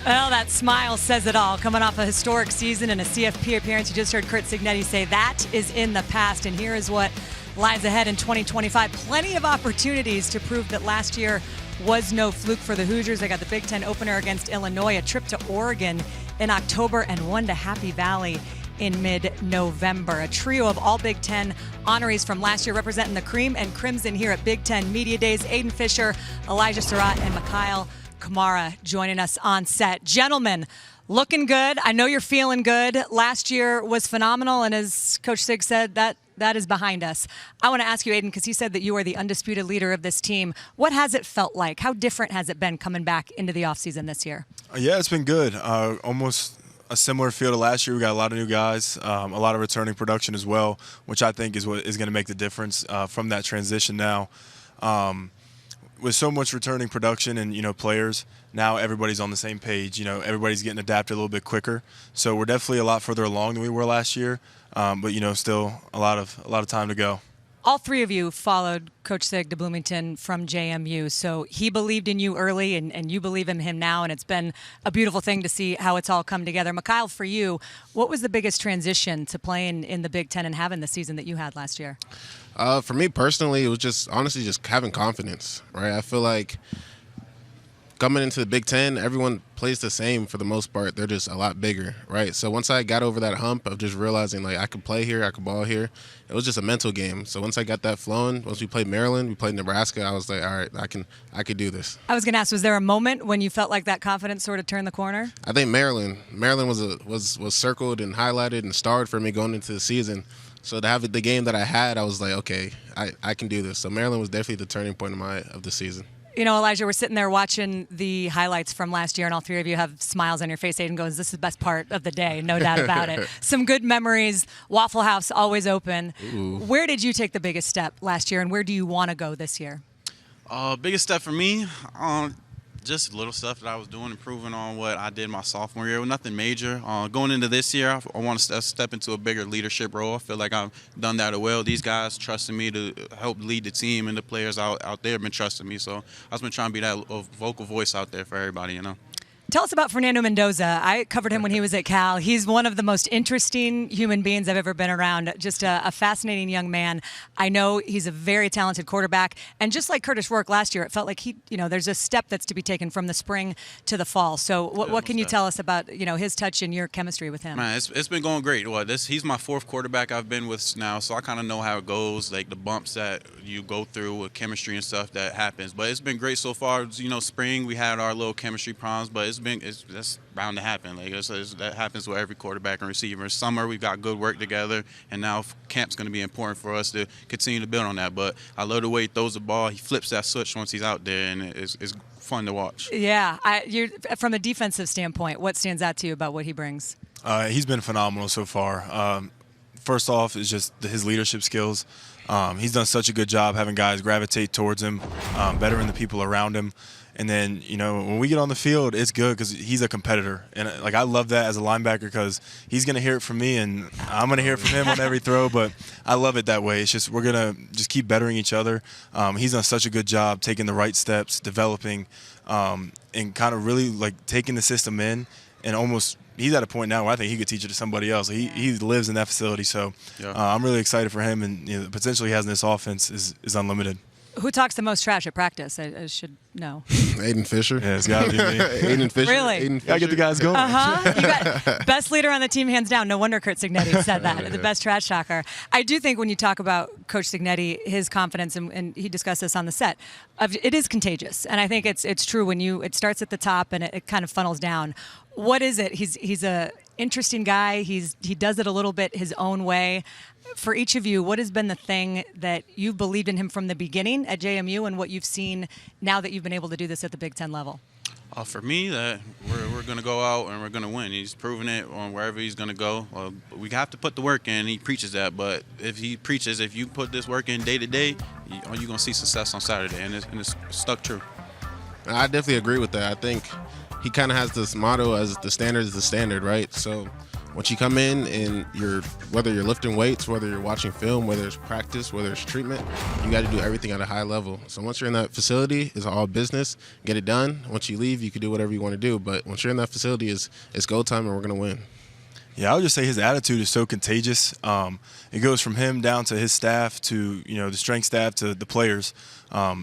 Well, that smile says it all. Coming off a historic season and a CFP appearance, you just heard Curt Cignetti say that is in the past, and here is what lies ahead in 2025. Plenty of opportunities to prove that last year was no fluke for the Hoosiers. They got the Big Ten opener against Illinois, a trip to Oregon in October, and one to Happy Valley in mid-November. A trio of all Big Ten honorees from last year representing the cream and crimson here at Big Ten Media Days. Aiden Fisher, Elijah Sarratt, and Mikail Kamara joining us on set. Gentlemen, looking good. I know you're feeling good. Last year was phenomenal, and as Coach Sig said, that is behind us. I want to ask you, Aiden, because he said that you are the undisputed leader of this team. What has it felt like? How different has it been coming back into the offseason this year? Yeah, it's been good. Almost a similar feel to last year. We got a lot of new guys, a lot of returning production as well, which I think is what is going to make the difference from that transition now. With so much returning production and, players, now everybody's on the same page. Everybody's getting adapted a little bit quicker. So we're definitely a lot further along than we were last year, but, still a lot of time to go. All three of you followed Coach Sig to Bloomington from JMU, so he believed in you early, and you believe in him now, and it's been a beautiful thing to see how it's all come together. Mikail, for you, what was the biggest transition to playing in the Big Ten and having the season that you had last year? For me personally, it was just having confidence, right? I feel like coming into the Big Ten, everyone plays the same for the most part. They're just a lot bigger, right? So once I got over that hump of just realizing, I could play here, I could ball here, it was just a mental game. So once I got that flowing, once we played Maryland, we played Nebraska, I was like, all right, I could do this. I was going to ask, was there a moment when you felt like that confidence sort of turned the corner? I think Maryland was circled and highlighted and starred for me going into the season. So to have the game that I had, I was like, okay, I can do this. So Maryland was definitely the turning point of the season. Elijah, we're sitting there watching the highlights from last year, and all three of you have smiles on your face. Aiden goes, this is the best part of the day, no doubt about it. Some good memories. Waffle House always open. Ooh. Where did you take the biggest step last year, and where do you want to go this year? Biggest step for me, just little stuff that I was doing, improving on what I did my sophomore year. Nothing major. Going into this year, I want to step into a bigger leadership role. I feel like I've done that well. These guys trusted me to help lead the team, and the players out there have been trusting me. So I've been trying to be that vocal voice out there for everybody, Tell us about Fernando Mendoza. I covered him when he was at Cal. He's one of the most interesting human beings I've ever been around. Just a fascinating young man. I know he's a very talented quarterback. And just like Curtis Rourke last year, it felt like there's a step that's to be taken from the spring to the fall. So what can you tell us about, his touch and your chemistry with him? Man, it's been going great. He's my fourth quarterback I've been with now, so I kind of know how it goes, like the bumps that you go through with chemistry and stuff that happens. But it's been great so far. Spring we had our little chemistry problems, but that's bound to happen. That happens with every quarterback and receiver. Summer we've got good work together, and now camp's going to be important for us to continue to build on that. But I love the way he throws the ball. He flips that switch once he's out there, and it's fun to watch. Yeah, from a defensive standpoint, what stands out to you about what he brings? He's been phenomenal so far. First off is just his leadership skills. He's done such a good job having guys gravitate towards him, bettering the people around him. And then, when we get on the field, it's good because he's a competitor. And, I love that as a linebacker because he's going to hear it from me and I'm going to hear it from him on every throw. But I love it that way. It's just we're going to just keep bettering each other. He's done such a good job taking the right steps, developing, and kind of really, taking the system in and almost – he's at a point now where I think he could teach it to somebody else. He lives in that facility. So I'm really excited for him. And the potential he has in this offense is unlimited. Who talks the most trash at practice? I should know. Aiden Fisher. Yeah, it's got to be me. Aiden Fisher. Really? Aiden Fisher. Gotta get the guys going. You got best leader on the team, hands down. No wonder Curt Cignetti said that. The best trash talker. I do think when you talk about Coach Cignetti, his confidence, and he discussed this on the set, it is contagious. And I think it's true when it starts at the top and it kind of funnels down. What is it? He's a interesting guy. He does it a little bit his own way. For each of you, what has been the thing that you've believed in him from the beginning at JMU and what you've seen now that you've been able to do this at the Big Ten level? For me, that we're going to go out and we're going to win. He's proven it on wherever he's going to go. We have to put the work in. He preaches that, but if you put this work in day to day, you're going to see success on Saturday, and it's stuck true. I definitely agree with that. I think he kind of has this motto as the standard is the standard, right? So Once you come in and whether you're lifting weights, whether you're watching film, whether it's practice, whether it's treatment, you got to do everything at a high level. So once you're in that facility, it's all business. Get it done. Once you leave, you can do whatever you want to do. But once you're in that facility, it's go time, and we're going to win. Yeah, I would just say his attitude is so contagious. It goes from him down to his staff to the strength staff to the players.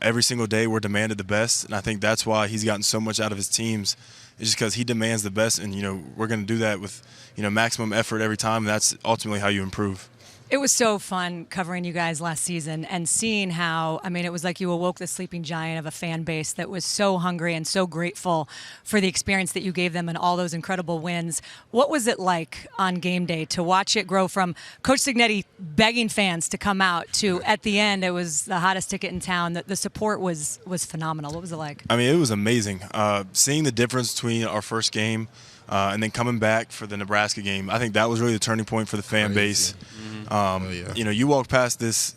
Every single day we're demanded the best, and I think that's why he's gotten so much out of his teams. It's just because he demands the best, and we're going to do that with maximum effort every time. And that's ultimately how you improve. It was so fun covering you guys last season and seeing how, it was like you awoke the sleeping giant of a fan base that was so hungry and so grateful for the experience that you gave them and all those incredible wins. What was it like on game day to watch it grow from Coach Signetti begging fans to come out to, at the end, it was the hottest ticket in town? The support was phenomenal. What was it like? It was amazing. Seeing the difference between our first game and then coming back for the Nebraska game, I think that was really the turning point for the fan base. You walk past this,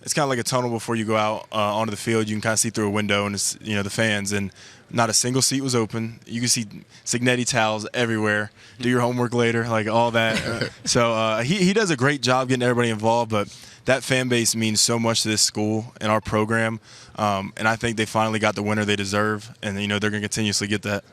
it's kind of like a tunnel before you go out onto the field. You can kind of see through a window, and it's the fans, and not a single seat was open. You can see Signetti towels everywhere. Do your homework later, like all that. So he does a great job getting everybody involved, but that fan base means so much to this school and our program, and I think they finally got the winner they deserve, and they're going to continuously get that.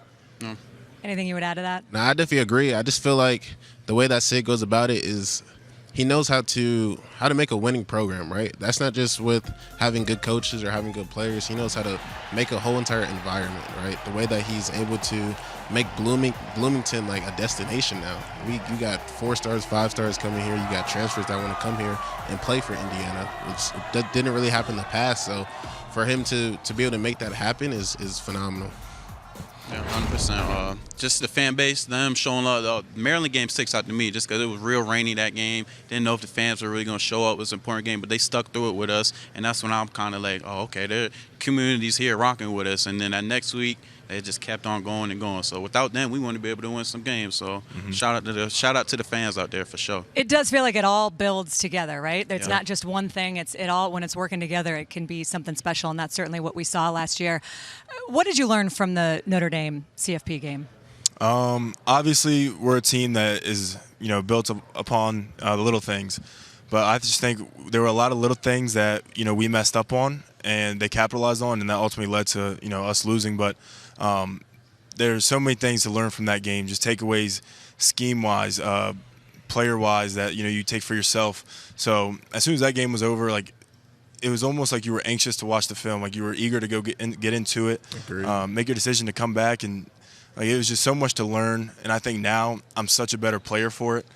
Anything you would add to that? No, I definitely agree. I just feel like the way that Sig goes about it is he knows how to make a winning program, right? That's not just with having good coaches or having good players. He knows how to make a whole entire environment, right? The way that he's able to make Bloomington like a destination now. You got 4 stars, 5 stars coming here. You got transfers that want to come here and play for Indiana, which that didn't really happen in the past. So for him to be able to make that happen is phenomenal. Yeah, 100%. Just the fan base, them showing up. The Maryland game sticks out to me just because it was real rainy that game. Didn't know if the fans were really going to show up. It was an important game, but they stuck through it with us, and that's when I'm kind of like, oh, okay, the community's here rocking with us. And then that next week, they just kept on going and going. So without them, we wouldn't be able to win some games. So shout out to the fans out there for sure. It does feel like it all builds together, right? It's not just one thing. It all when it's working together, it can be something special, and that's certainly what we saw last year. What did you learn from the Notre Dame CFP game? Obviously, we're a team that is built upon the little things, but I just think there were a lot of little things that we messed up on, and they capitalized on, and that ultimately led to us losing. But there's so many things to learn from that game, just takeaways, scheme-wise, player-wise, that you take for yourself. So as soon as that game was over, it was almost like you were anxious to watch the film, like you were eager to go get into it, make your decision to come back, and it was just so much to learn. And I think now I'm such a better player for it.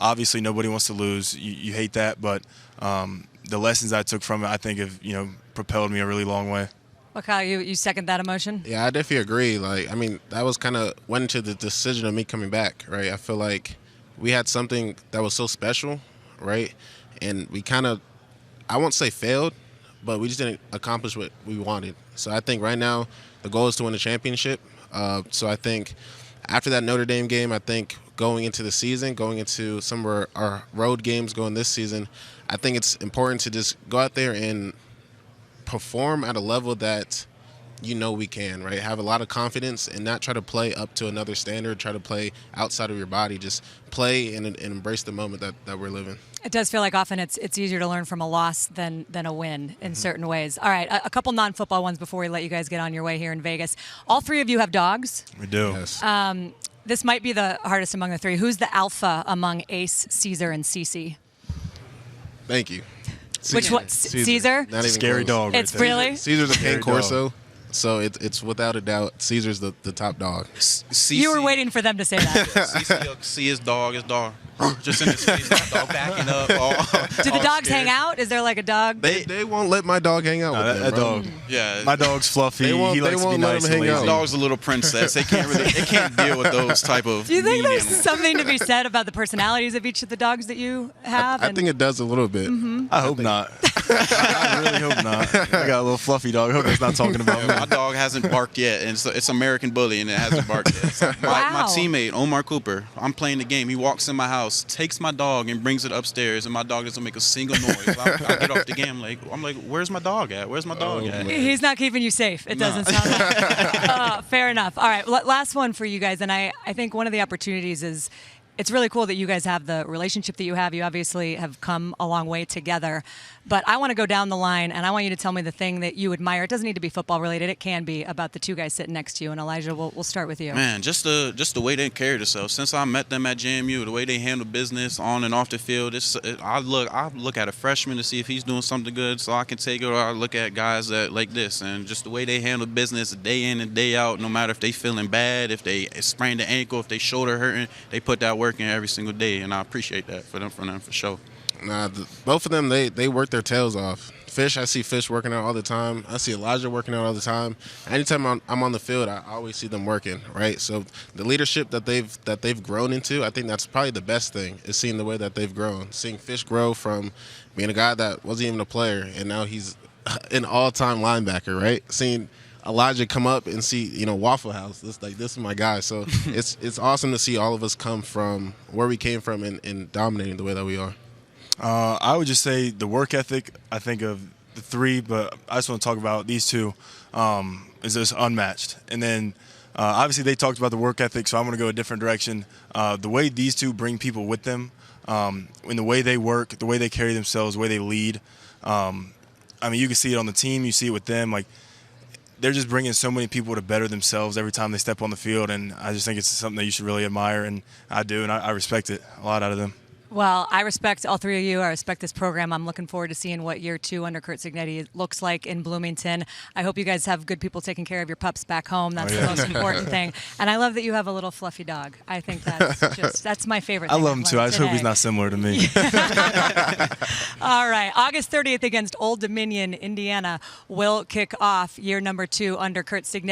Obviously, nobody wants to lose. You hate that, but the lessons I took from it, I think, have propelled me a really long way. Mikail, you second that emotion? Yeah, I definitely agree. That was kind of went into the decision of me coming back, right? I feel like we had something that was so special, right? And we kind of, I won't say failed, but we just didn't accomplish what we wanted. So I think right now the goal is to win the championship. So I think after that Notre Dame game, I think going into the season, going into some of our road games going this season, I think it's important to just go out there and perform at a level that we can, right? Have a lot of confidence and not try to play up to another standard, try to play outside of your body. Just play and embrace the moment that we're living. It does feel like often it's easier to learn from a loss than a win in certain ways. All right, a couple non-football ones before we let you guys get on your way here in Vegas. All 3 of you have dogs. We do. Yes. This might be the hardest among the 3. Who's the alpha among Ace, Caesar, and Cece? Thank you. Which one? Caesar? Not even Scary close. dog. It's right there. really? Caesar's a Scary cane corso, so it's without a doubt Caesar's the top dog. You were waiting for them to say that. CC, see his dog. Just in his face, my dog backing up. Do the dogs hang out? Is there like a dog? They won't let my dog hang out with them, that bro. dog. Yeah. My dog's fluffy. They won't- He they likes to be won't let nice him and hang out. lazy. His dog's a little princess. They can't deal with those type of. Do you think mean there's animals. something to be said about the personalities of each of the dogs that you have? I think it does a little bit. I hope not. I really hope not. I got a little fluffy dog. I hope it's not talking about me. My dog hasn't barked yet, and it's American Bully, and it hasn't barked yet. So my Wow. teammate, Omar Cooper, I'm playing the game. He walks in my house, takes my dog, and brings it upstairs, and my dog doesn't make a single noise. I get off the game, I'm like, where's my dog at? Where's my dog at? He's not keeping you safe. It doesn't sound like. Fair enough. All right, last one for you guys, and I think one of the opportunities is it's really cool that you guys have the relationship that you have. You obviously have come a long way together. But I want to go down the line, and I want you to tell me the thing that you admire. It doesn't need to be football related. It can be about the two guys sitting next to you. And Elijah, we'll start with you. Man, just the way they carry themselves. Since I met them at JMU, the way they handle business on and off the field. I look at a freshman to see if he's doing something good, so I can take it. Or I look at guys that like this, and just the way they handle business day in and day out. No matter if they feeling bad, if they sprained the ankle, if they shoulder hurting, they put that work in every single day, and I appreciate that for them for sure. Nah, both of them, they work their tails off. Fish, I see Fish working out all the time. I see Elijah working out all the time. Anytime I'm on the field, I always see them working, right? So the leadership that they've grown into, I think that's probably the best thing, is seeing the way that they've grown. Seeing Fish grow from being a guy that wasn't even a player, and now he's an all-time linebacker, right? Seeing Elijah come up and see, Waffle House. This is my guy. So it's awesome to see all of us come from where we came from and dominating the way that we are. I would just say the work ethic, I think of the three, but I just want to talk about these two, is just unmatched. And then obviously they talked about the work ethic, so I'm going to go a different direction. The way these two bring people with them, in the way they work, the way they carry themselves, the way they lead. You can see it on the team. You see it with them. Like, they're just bringing so many people to better themselves every time they step on the field, and I just think it's something that you should really admire, and I do, and I respect it a lot out of them. Well, I respect all three of you. I respect this program. I'm looking forward to seeing what year 2 under Curt Cignetti looks like in Bloomington. I hope you guys have good people taking care of your pups back home. That's the most important thing. And I love that you have a little fluffy dog. I think that's my favorite thing. I love him too. I just hope he's not similar to me. All right. August 30th against Old Dominion, Indiana will kick off year number 2 under Curt Cignetti.